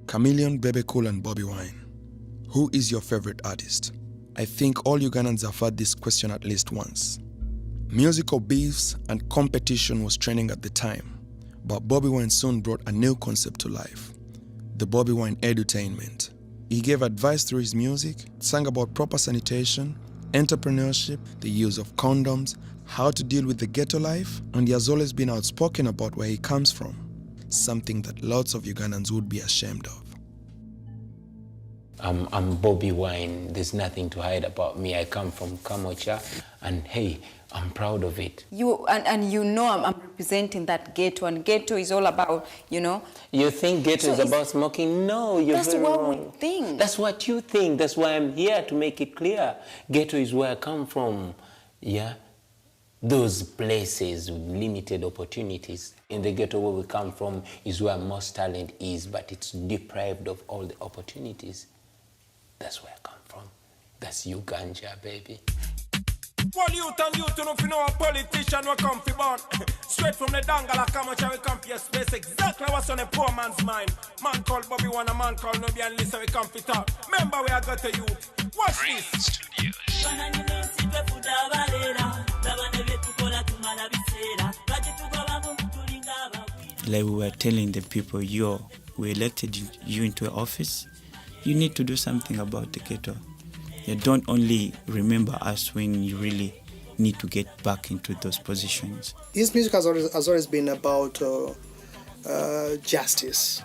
Chameleon, Bebe Cool and Bobi Wine. Who is your favorite artist? I think all Ugandans have had this question at least once. Musical beefs and competition was trending at the time, but Bobi Wine soon brought a new concept to life, the Bobi Wine edutainment. He gave advice through his music, sang about proper sanitation, entrepreneurship, the use of condoms, how to deal with the ghetto life, and he has always been outspoken about where he comes from, something that lots of Ugandans would be ashamed of. I'm Bobi Wine. There's nothing to hide about me. I come from Kamocha, and hey, I'm proud of it. And you know I'm representing that ghetto, and ghetto is all about, you know. You think ghetto is about smoking? No, you're very wrong. That's what we think. That's what you think. That's why I'm here to make it clear. Ghetto is where I come from, yeah? Those places with limited opportunities. In the ghetto where we come from is where most talent is, but it's deprived of all the opportunities. That's where I come from. That's Uganda, baby. One youth and youth, you know a politician will come for born. Straight from the Dangala, come and we come for your space. Exactly what's on a poor man's mind. Man called Bobi Wine, a man called Nobi, and listen, we come for talk. Remember we are Ghetto youth. Watch this. Like we were telling the people, we elected you into office. You need to do something about the ghetto. You don't only remember us when you really need to get back into those positions. His music has always been about justice.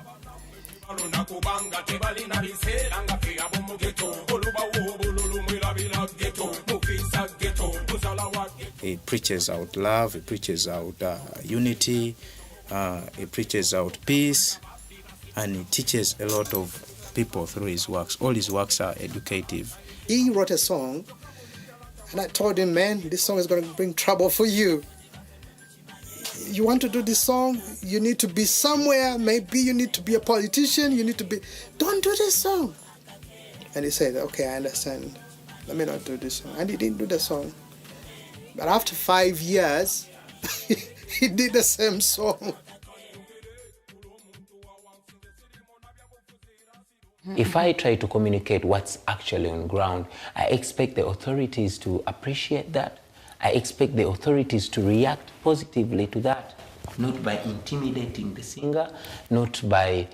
He preaches out love, he preaches out unity, he preaches out peace, and he teaches a lot of people through his works. All his works are educative. He wrote a song, and I told him, man, this song is going to bring trouble for you. You want to do this song, you need to be somewhere, maybe you need to be a politician, don't do this song. And he said, okay, I understand, let me not do this song. And he didn't do the song. But after 5 years, he did the same song. If I try to communicate what's actually on ground, I expect the authorities to appreciate that. I expect the authorities to react positively to that, not by intimidating the singer, not by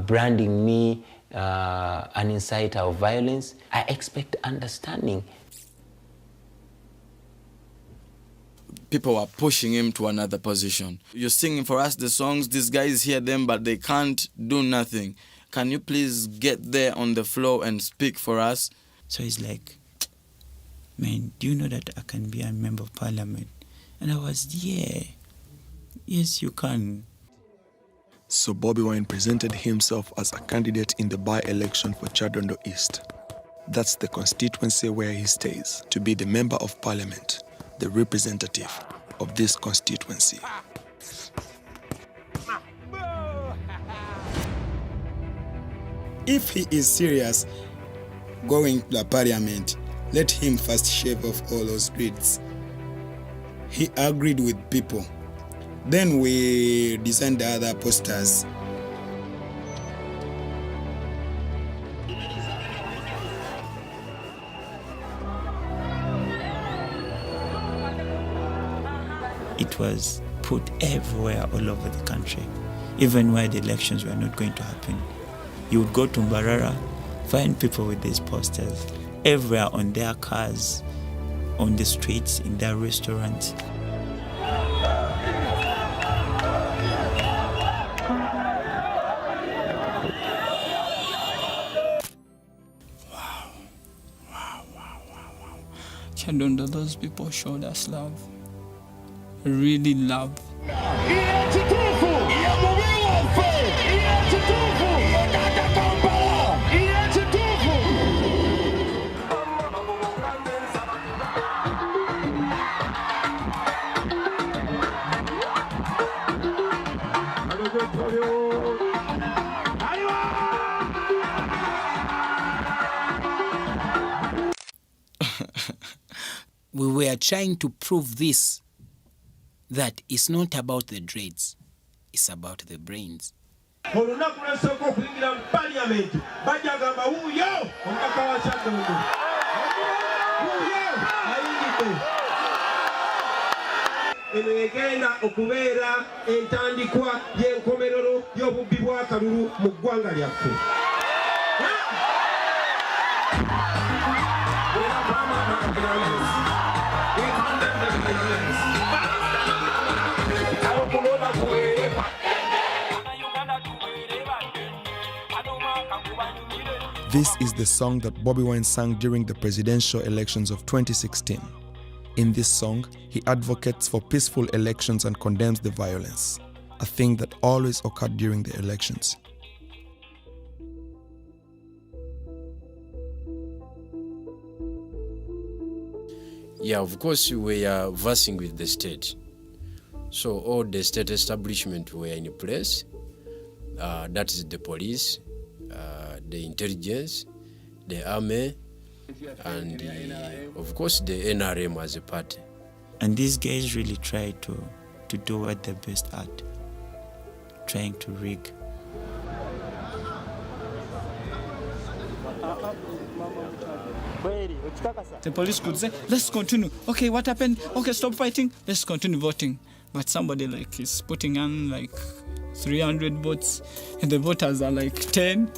branding me an inciter of violence. I expect understanding. People are pushing him to another position. You're singing for us the songs, these guys hear them, but they can't do nothing. Can you please get there on the floor and speak for us? So he's like, man, do you know that I can be a member of parliament? And I was, yes, you can. So Bobi Wine presented himself as a candidate in the by-election for Chadondo East. That's the constituency where he stays, to be the member of parliament, the representative of this constituency. If he is serious going to the parliament, let him first shave off all those dreads. He agreed with people. Then we designed the other posters. It was put everywhere all over the country, even where the elections were not going to happen. You would go to Mbarara, find people with these posters everywhere on their cars, on the streets, in their restaurants. Wow. Chadondo, those people showed us love. Really love. We were trying to prove this, that it's not about the dreads, it's about the brains. olunaku lwesooka okuyingira mu paliyamenti bajja gamba wuuyo omukaka wa Kyaddondo wuuyo ayingidde. Eno egenda okubeera entandikwa y'enkomerero y'obubbi bw'akalulu mu ggwanga lyaffe. This is the song that Bobi Wine sang during the presidential elections of 2016. In this song, he advocates for peaceful elections and condemns the violence, a thing that always occurred during the elections. Yeah, of course, we are versing with the state. So all the state establishment were in place. That is the police, the intelligence, the army, and of course the NRM as a party. And these guys really try to do what they're best at, trying to rig. The police could say, let's continue. Okay, what happened? Okay, stop fighting. Let's continue voting. But somebody like is putting on like 300 votes and the voters are like 10.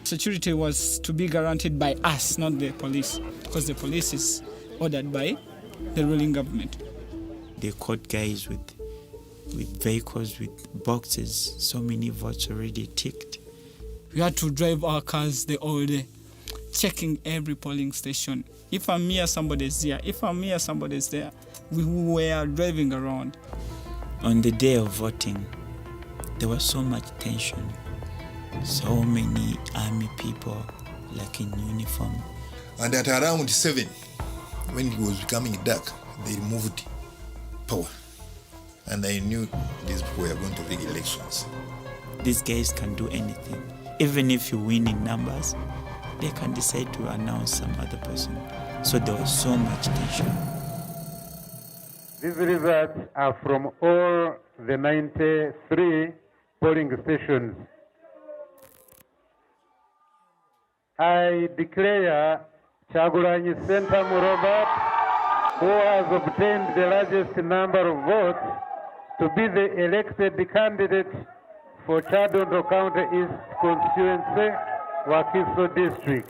Security was to be guaranteed by us, not the police, because the police is ordered by the ruling government. They caught guys with vehicles, with boxes, so many votes already ticked. We had to drive our cars the whole day, checking every polling station. If I'm here, somebody's here. If I'm here, somebody's there. We were driving around. On the day of voting, there was so much tension. So many army people, like in uniform. And at around 7, when it was becoming dark, they removed power. And I knew these people were going to rig elections. These guys can do anything. Even if you win in numbers, they can decide to announce some other person. So there was so much tension. These results are from all the 93 polling stations. I declare Chagulanyi Sentamu Robert, who has obtained the largest number of votes, to be the elected candidate for Kyaddondo County East Constituency, Wakiso District.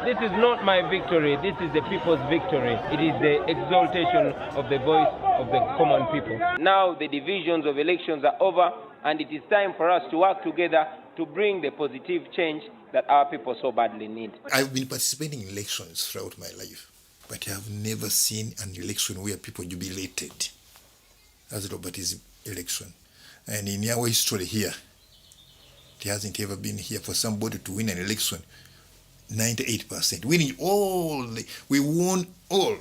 This is not my victory, this is the people's victory. It is the exaltation of the voice of the common people. Now the divisions of elections are over, and it is time for us to work together to bring the positive change that our people so badly need. I've been participating in elections throughout my life, but I have never seen an election where people jubilated as Robert's election. And in our history here, it hasn't ever been here for somebody to win an election 98%. Winning all, we won all.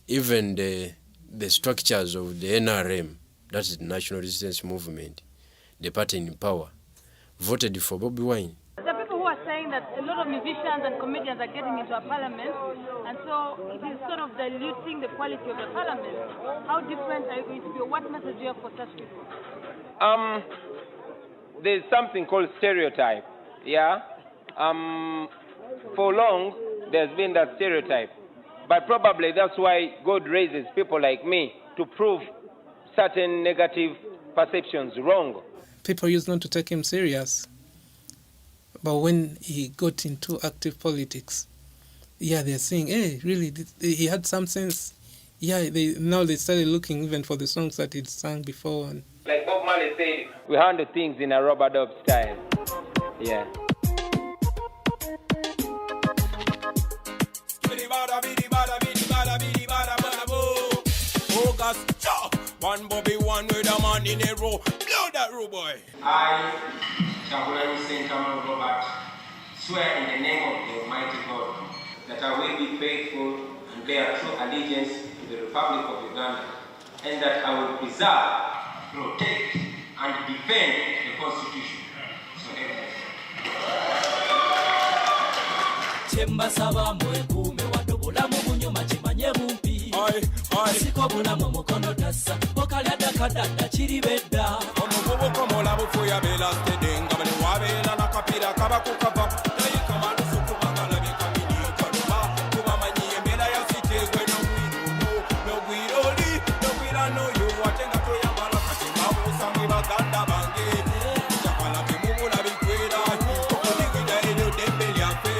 Even the structures of the NRM, that is the National Resistance Movement, the party in power, voted for Bobi Wine. There are people who are saying that a lot of musicians and comedians are getting into our parliament, and so it is sort of diluting the quality of the parliament. How different are you going to be? What message do you have for such people? There's something called stereotype, yeah? For long, there's been that stereotype. But probably that's why God raises people like me to prove certain negative perceptions wrong. People used not to take him serious. But when he got into active politics, yeah, they're saying, hey, really, he had some sense. Yeah, now they started looking even for the songs that he'd sung before. And like Bob Marley said, we handle things in a rub-a-dub style. Yeah. One Bobby, one with a man in a row. Blow that row, boy. I, Chagulanyi Sentamu Robert, swear in the name of the Almighty God that I will be faithful and bear true allegiance to the Republic of Uganda, and that I will preserve, protect, and defend the Constitution. So help me. ko bulamu mukono tassa okalya dakadada kiribedda omuvubuka omulabu fuya beera stedenga bali wabeera nakapira kaba kukava nayikamaalusuku bagalabye kabiri kaluma kubamanyi embeera yasikyegwe nogwiroli nogwira noyo ate nga toyambala kati babuusamwe baganda bange jakwala bemubula bikwera okuligida eryo dembe lyaffe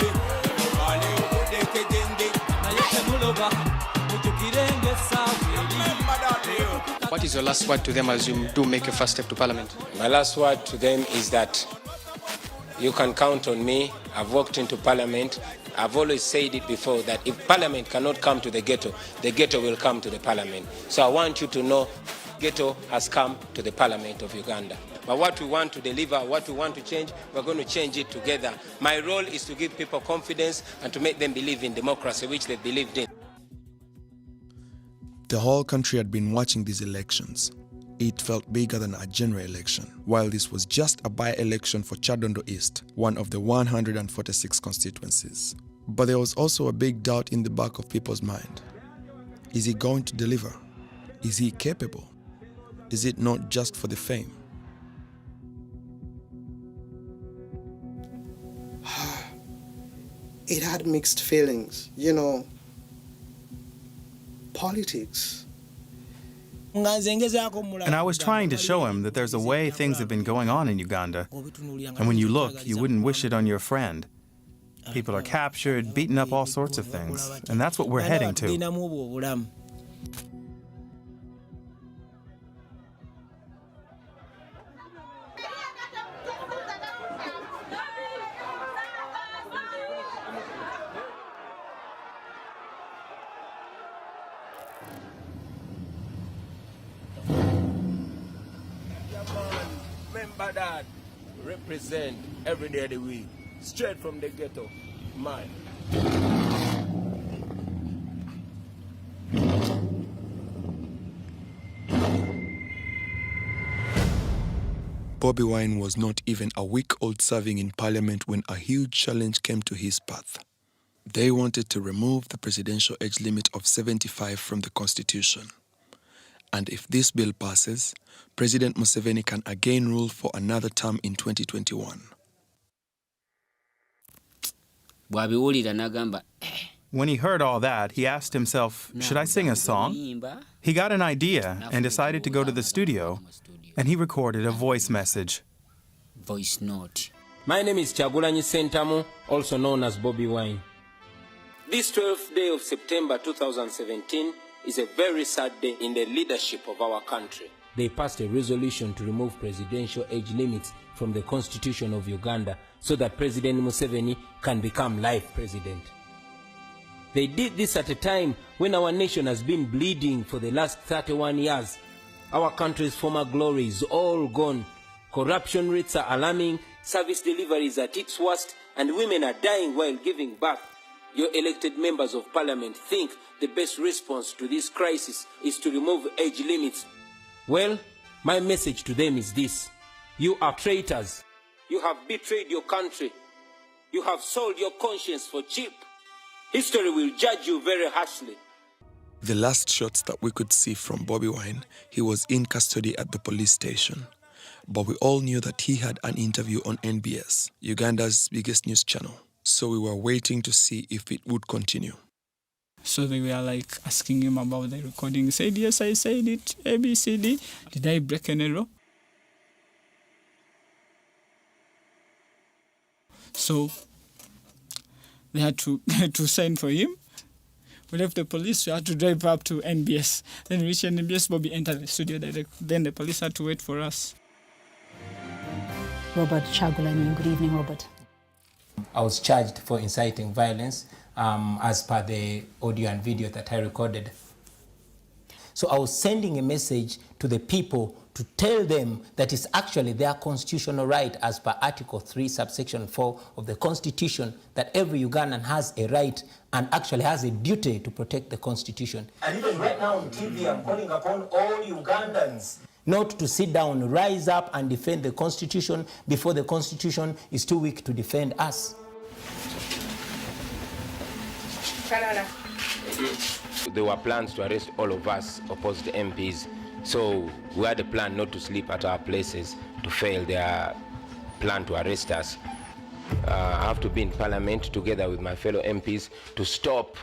obale obudekegenge naye temuloba mujukirenge What is your last word to them as you do make a first step to Parliament? My last word to them is that you can count on me. I've walked into Parliament. I've always said it before that if Parliament cannot come to the ghetto will come to the Parliament. So I want you to know Ghetto has come to the Parliament of Uganda. But what we want to deliver, what we want to change, we're going to change it together. My role is to give people confidence and to make them believe in democracy, which they believed in. The whole country had been watching these elections. It felt bigger than a general election, while this was just a by-election for Chadondo East, one of the 146 constituencies. But there was also a big doubt in the back of people's mind. Is he going to deliver? Is he capable? Is it not just for the fame? It had mixed feelings, you know. Politics. And I was trying to show him that there's a way things have been going on in Uganda. And when you look, you wouldn't wish it on your friend. People are captured, beaten up, all sorts of things. And that's what we're heading to. Remember that. Represent every day of the week. Straight from the ghetto. Man. Bobi Wine was not even a week old serving in Parliament when a huge challenge came to his path. They wanted to remove the presidential age limit of 75 from the Constitution. And if this bill passes, President Museveni can again rule for another term in 2021. When he heard all that, he asked himself, should I sing a song? He got an idea and decided to go to the studio, and he recorded a voice message. Voice note. My name is Kyagulanyi Ssentamu, also known as Bobi Wine. This 12th day of September 2017 is a very sad day in the leadership of our country. They passed a resolution to remove presidential age limits from the Constitution of Uganda so that President Museveni can become life president. They did this at a time when our nation has been bleeding for the last 31 years. Our country's former glory is all gone. Corruption rates are alarming, service delivery is at its worst, and women are dying while giving birth. Your elected members of parliament think the best response to this crisis is to remove age limits. Well, my message to them is this. You are traitors. You have betrayed your country. You have sold your conscience for cheap. History will judge you very harshly. The last shots that we could see from Bobi Wine, he was in custody at the police station. But we all knew that he had an interview on NBS, Uganda's biggest news channel. So we were waiting to see if it would continue. So they were like asking him about the recording. He said, yes, I said it, A, B, C, D. Did I break any law? So they had to sign for him. We left the police, we had to drive up to NBS. Then we reached NBS, Bobi entered the studio direct. Then the police had to wait for us. Robert Kyagulanyi, good evening, Robert. I was charged for inciting violence as per the audio and video that I recorded. So I was sending a message to the people to tell them that it's actually their constitutional right as per Article 3, subsection 4 of the Constitution, that every Ugandan has a right and actually has a duty to protect the Constitution. And even right now on TV, I'm calling upon all Ugandans not to sit down, rise up and defend the Constitution before the Constitution is too weak to defend us. There were plans to arrest all of us opposed MPs. So we had a plan not to sleep at our places to fail their plan to arrest us. I have to be in Parliament together with my fellow MPs to stop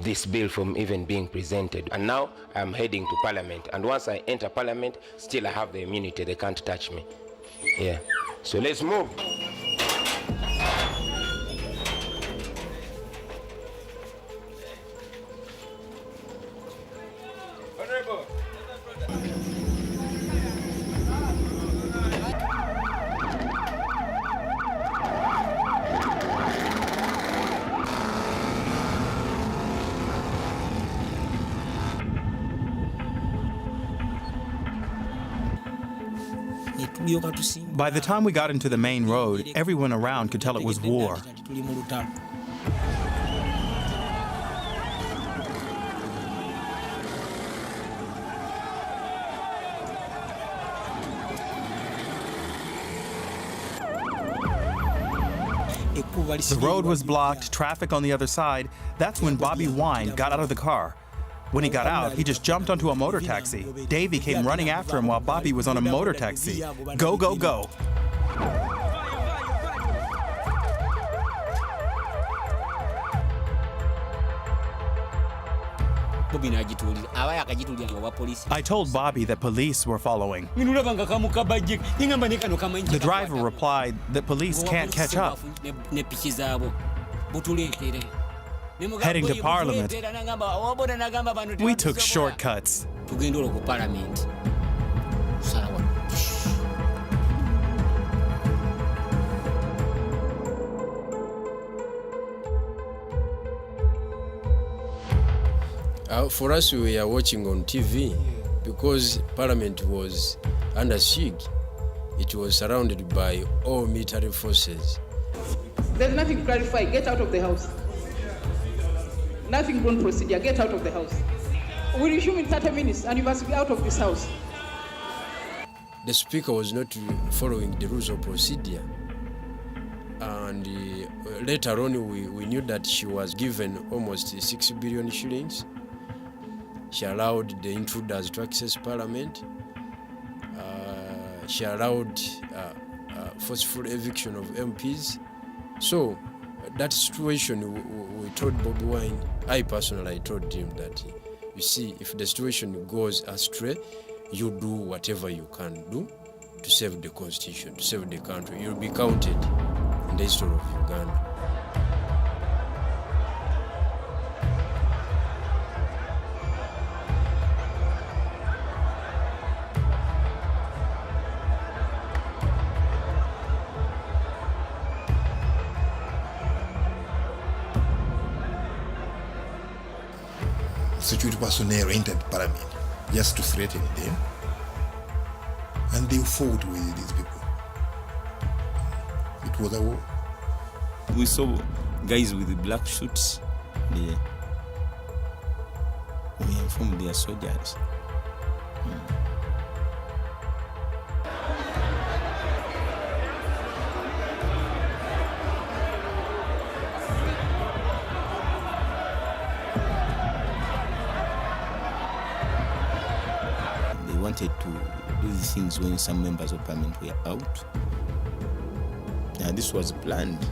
this bill from even being presented. And now I'm heading to Parliament. And once I enter Parliament, still I have the immunity. They can't touch me. Yeah. So let's move. By the time we got into the main road, everyone around could tell it was war. The road was blocked, traffic on the other side. That's when Bobi Wine got out of the car. When he got out, he just jumped onto a motor taxi. Davey came running after him while Bobi was on a motor taxi. Go, go, go. I told Bobi that police were following. The driver replied that police can't catch up. Heading to Parliament, we took shortcuts. For us, we are watching on TV because Parliament was under siege. It was surrounded by all military forces. There's nothing to clarify. Get out of the house. Nothing wrong procedure. Get out of the house. We'll resume in 30 minutes and you must be out of this house. The speaker was not following the rules of procedure. And later on, we knew that she was given almost 6 billion shillings. She allowed the intruders to access Parliament. She allowed forceful eviction of MPs. So that situation, we told Bobi Wine, I personally told him that, you see, if the situation goes astray, you do whatever you can do to save the constitution, to save the country. You'll be counted in the history of Uganda. Security personnel entered Parliament just to threaten them, and they fought with these people. It was a war. We saw guys with black suits. We informed their soldiers. Wanted to do these things when some members of Parliament were out. This was planned.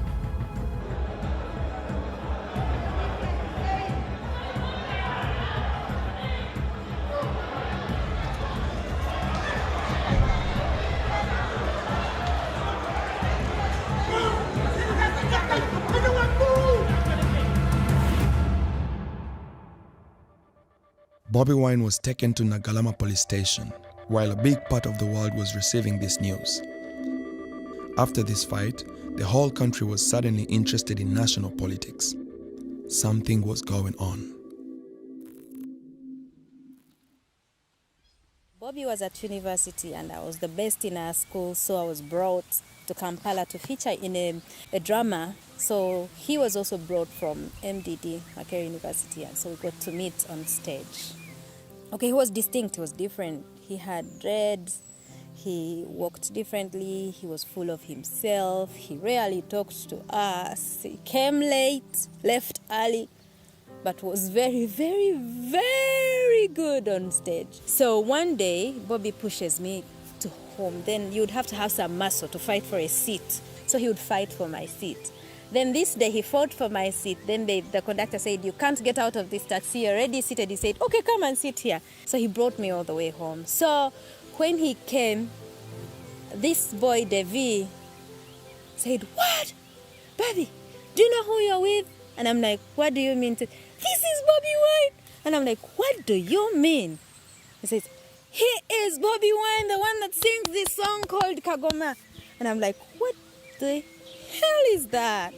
Bobi Wine was taken to Nagalama police station, while a big part of the world was receiving this news. After this fight, the whole country was suddenly interested in national politics. Something was going on. Bobi was at university and I was the best in our school, so I was brought to Kampala to feature in a drama. So he was also brought from MDD, Makerere University, and so we got to meet on stage. Okay, he was distinct, he was different. He had dreads, he walked differently, he was full of himself, he rarely talked to us, he came late, left early. but was very, very, very good on stage. So one day, Bobi pushes me to home. Then you'd have to have some muscle to fight for a seat. So he would fight for my seat. Then this day he fought for my seat. Then the conductor said, you can't get out of this taxi, you're already seated. He said, okay, come and sit here. So he brought me all the way home. So when he came, this boy, Devi, said, what? Bobi, do you know who you're with? And I'm like, what do you mean? This is Bobi Wine. And I'm like, what do you mean? He says, he is Bobi Wine, the one that sings this song called Kagoma. And I'm like, what the hell is that?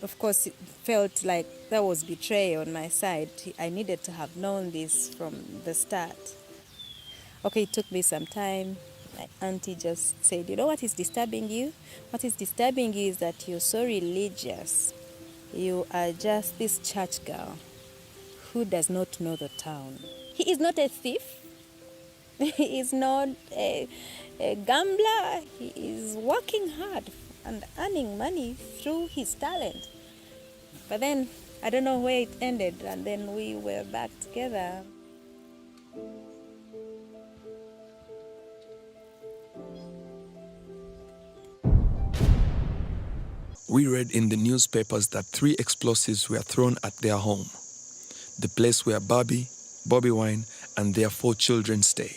Of course, it felt like that was betrayal on my side. I needed to have known this from the start. Okay, it took me some time. My auntie just said, you know what is disturbing you? What is disturbing you is that you're so religious. You are just this church girl who does not know the town. He is not a thief. He is not a gambler. He is working hard and earning money through his talent. But then, I don't know where it ended, and then we were back together. We read in the newspapers that 3 explosives were thrown at their home, the place where Bobi Wine, and their 4 children stay.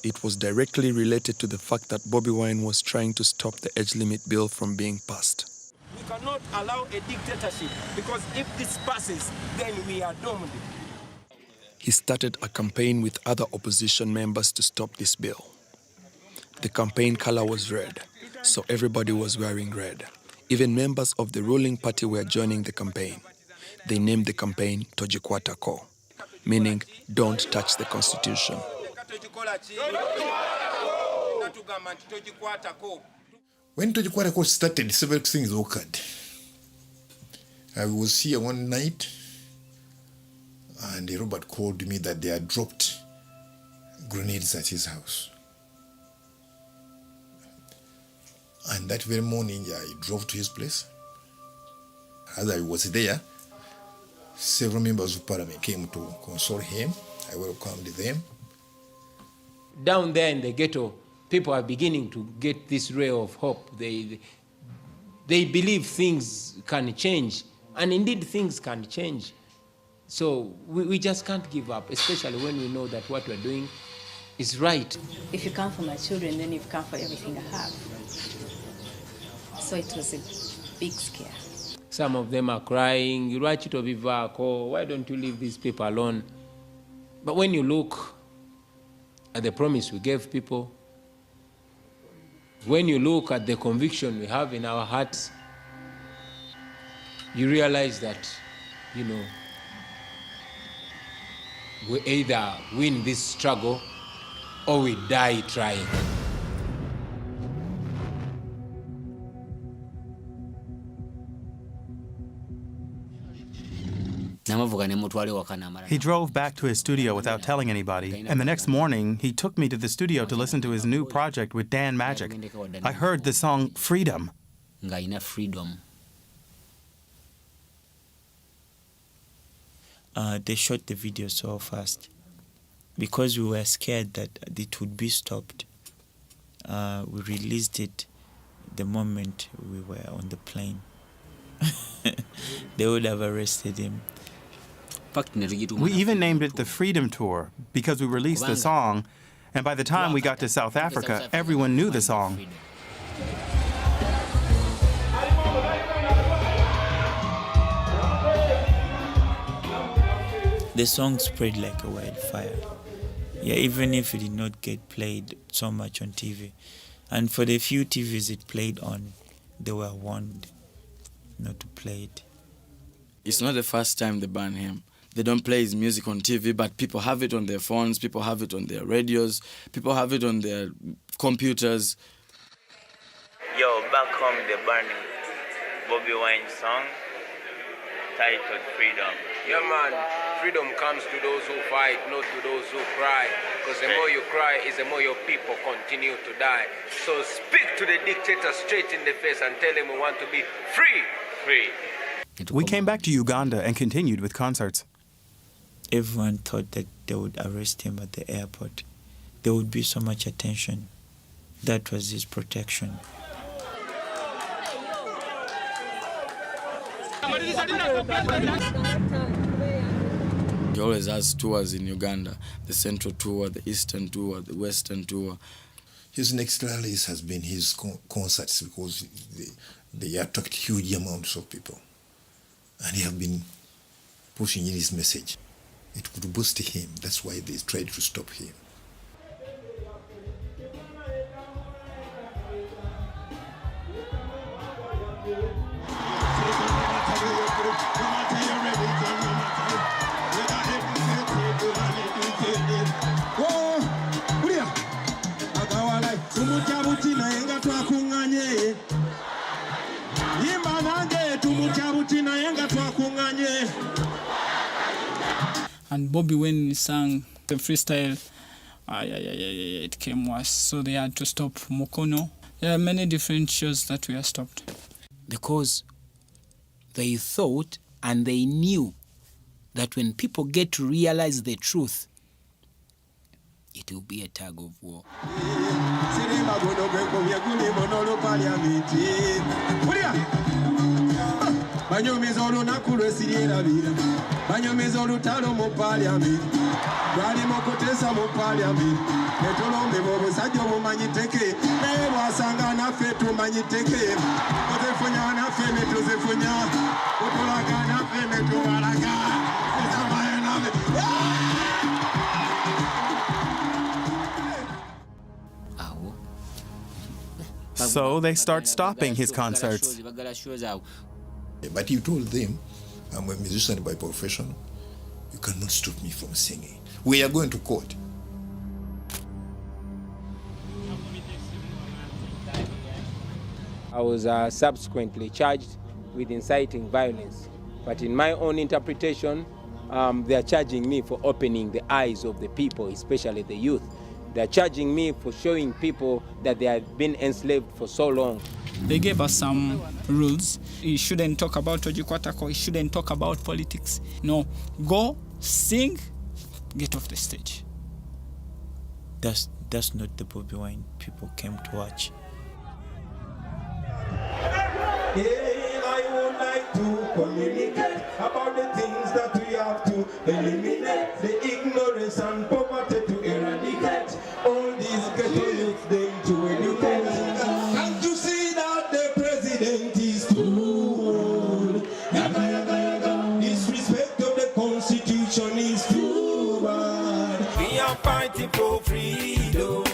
It was directly related to the fact that Bobi Wine was trying to stop the age limit bill from being passed. We cannot allow a dictatorship, because if this passes, then we are doomed. He started a campaign with other opposition members to stop this bill. The campaign color was red, so everybody was wearing red. Even members of the ruling party were joining the campaign. They named the campaign Tojikwata Ko, meaning don't touch the constitution. When Tojikwata Ko started, several things occurred. I was here one night, and Robert called me that they had dropped grenades at his house. And that very morning, I drove to his place. As I was there, several members of parliament came to console him. I welcomed them. Down there in the ghetto, people are beginning to get this ray of hope. They believe things can change, and indeed things can change. So we just can't give up, especially when we know that what we're doing is right. If you come for my children, then you've come for everything I have. So it was a big scare. Some of them are crying, why don't you leave these people alone? But when you look at the promise we gave people, when you look at the conviction we have in our hearts, you realize that, we either win this struggle or we die trying. He drove back to his studio without telling anybody, and the next morning he took me to the studio to listen to his new project with Dan Magic. I heard the song Freedom. They shot the video so fast because we were scared that it would be stopped. We released it the moment we were on the plane. They would have arrested him. We even named it the Freedom Tour because we released the song, and by the time we got to South Africa, everyone knew the song. The song spread like a wildfire. Yeah, even if it did not get played so much on TV. And for the few TVs it played on, they were warned not to play it. It's not the first time they ban him. They don't play his music on TV, but people have it on their phones, people have it on their radios, people have it on their computers. Yo, back home they're burning Bobi Wine song titled Freedom. Yeah, man, freedom comes to those who fight, not to those who cry. Because the more you cry is the more your people continue to die. So speak to the dictator straight in the face and tell him we want to be free. Free. We came back to Uganda and continued with concerts. Everyone thought that they would arrest him at the airport. There would be so much attention. That was his protection. He always has tours in Uganda, the Central Tour, the Eastern Tour, the Western Tour. His next rallies has been his concerts because they attract huge amounts of people. And he have been pushing in his message. It would boost him. That's why they tried to stop him. And Bobi, when he sang the freestyle, it came worse. So they had to stop Mukono. There are many different shows that were stopped. Because they thought and they knew that when people get to realize the truth, it will be a tug of war. Banyomeza olunaku lwesirierabira banyomeza olutalo mu paliament twali mukutesa mu paliament netulondebwa obusajja obumanyiteke naye bwasanga naffe tumanyiteke ozefunya naffe netuzifunya kutulaga naffe netubalaga ezamayo naffe. So they start stopping his concerts. But he told them, I'm a musician by profession. You cannot stop me from singing. We are going to court. I was subsequently charged with inciting violence. But in my own interpretation, they are charging me for opening the eyes of the people, especially the youth. They are charging me for showing people that they have been enslaved for so long. They gave us some rules. You shouldn't talk about Ojikwatako. You shouldn't talk about politics. No, go, sing, get off the stage. That's not the Bobi Wine people came to watch. Hey, I would like to communicate about the things that we have to eliminate, the ignorance and poverty to eradicate, all these ghetto youths them to educate. And to see that the president is too old. Disrespect of the constitution is too bad. We are fighting for freedom.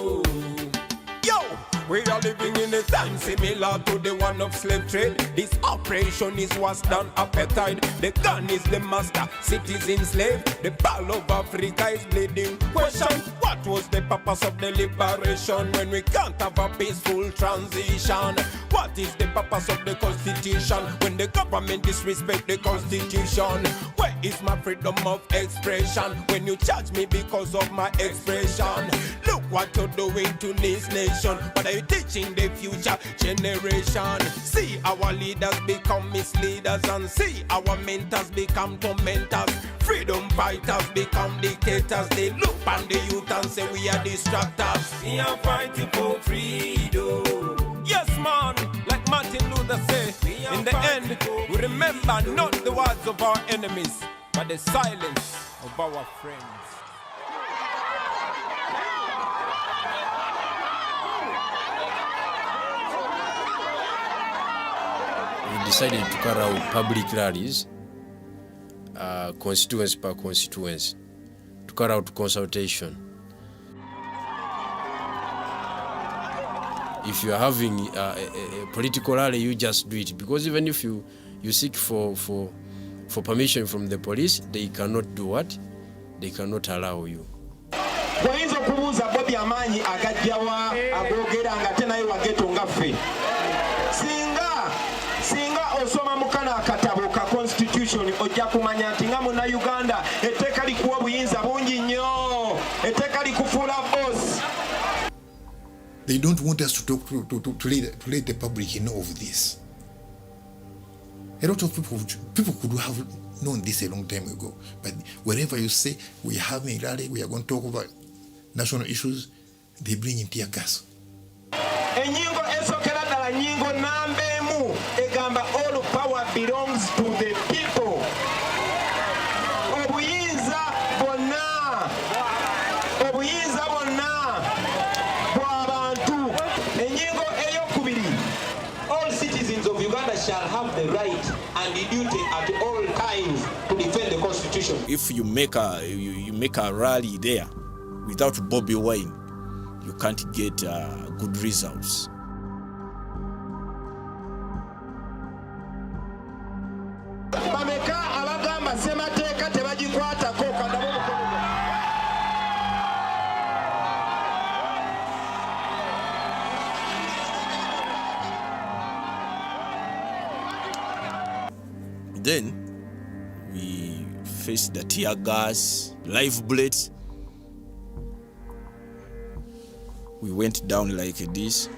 We are living in a time similar to the one of slave trade. This operation is worse than appetite. The gun is the master, citizen slave. The ball of Africa is bleeding. Question, what was the purpose of the liberation when we can't have a peaceful transition? What is the purpose of the constitution when the government disrespect the constitution? Where is my freedom of expression when you charge me because of my expression? Look what you're doing to this nation. But are you teaching the future generation? See our leaders become misleaders and see our mentors become tormentors. Freedom fighters become dictators. They look on the youth and say we are distractors. We are fighting for freedom. Yes, man, like Martin Luther said, in the end, we remember not the words of our enemies, but the silence of our friends. We decided to carry out public rallies, constituency per constituency, to carry out consultation. If you are having a political rally, you just do it, because even if you seek for permission from the police, they cannot do what? They cannot allow you. Wayinza okubuuza Bobi amaanyi agajjawa agoogera nga ate naye wa Ghetto nga ffe. Singa osoma mu kano akatabo ka constitution ojja kumanya nti nga muna Uganda etteeka likuwa obuyinza bungi nnyo, etteeka likufuula boss. They don't want us to talk to let the public know of this. A lot of people could have known this a long time ago. But wherever you say we are having a rally, we are going to talk about national issues, they bring in tear gas. Enyingo esokera dala nyingo nambemu egamba all power belongs to the people. Obuyinza bonna bw'abantu. Enyingo eyokubiri, all citizens of Uganda shall have the right and the duty at all times to defend the constitution. If you make a rally there without Bobi Wine, you can't get good results. Bameka abagamba semateeka tebagikwatako kandabo. Then we faced the tear gas, live bullets. We went down like this.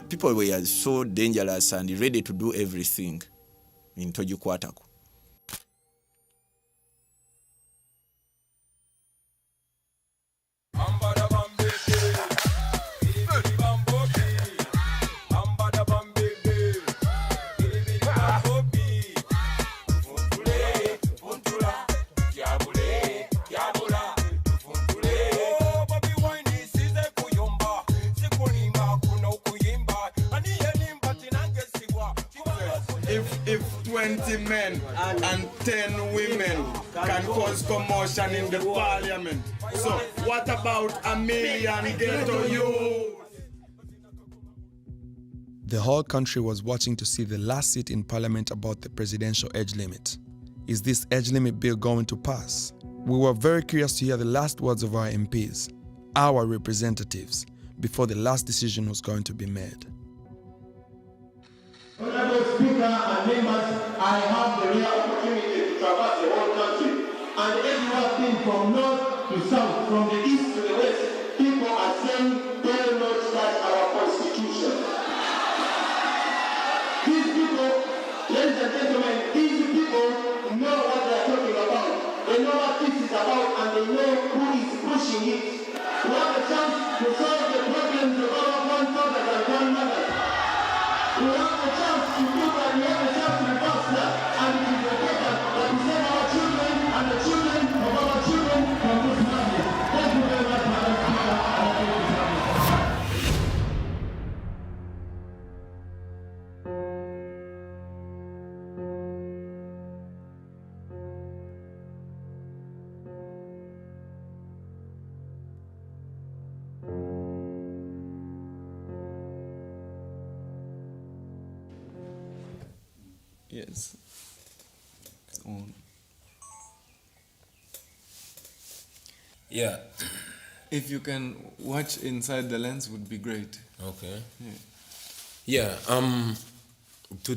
People were so dangerous and ready to do everything in Tojikwataku. If 20 men and 10 women can cause commotion in the parliament, so what about a million ghetto youth? The whole country was watching to see the last seat in parliament about the presidential age limit. Is this age limit bill going to pass? We were very curious to hear the last words of our MPs, our representatives, before the last decision was going to be made. Honorable Speaker and members, I have the rare opportunity to traverse the whole country, and everywhere thing from north to south, from the east to the west, people are saying, "Dare not touch our constitution." These people, ladies and gentlemen, these people know what they are talking about. They know what this is about, and they know who is pushing it. We have a chance to solve the problems of our grandfathers and grandmothers. We have a chance to do that. We have a chance to reverse that, and it is important that we save our children and the children of our children from this madness. Thank you very much, Madam Speaker, and thank you, Mr. Yes. Come on. Yeah. If you can watch inside the lens would be great. Okay. Yeah. Yeah. To the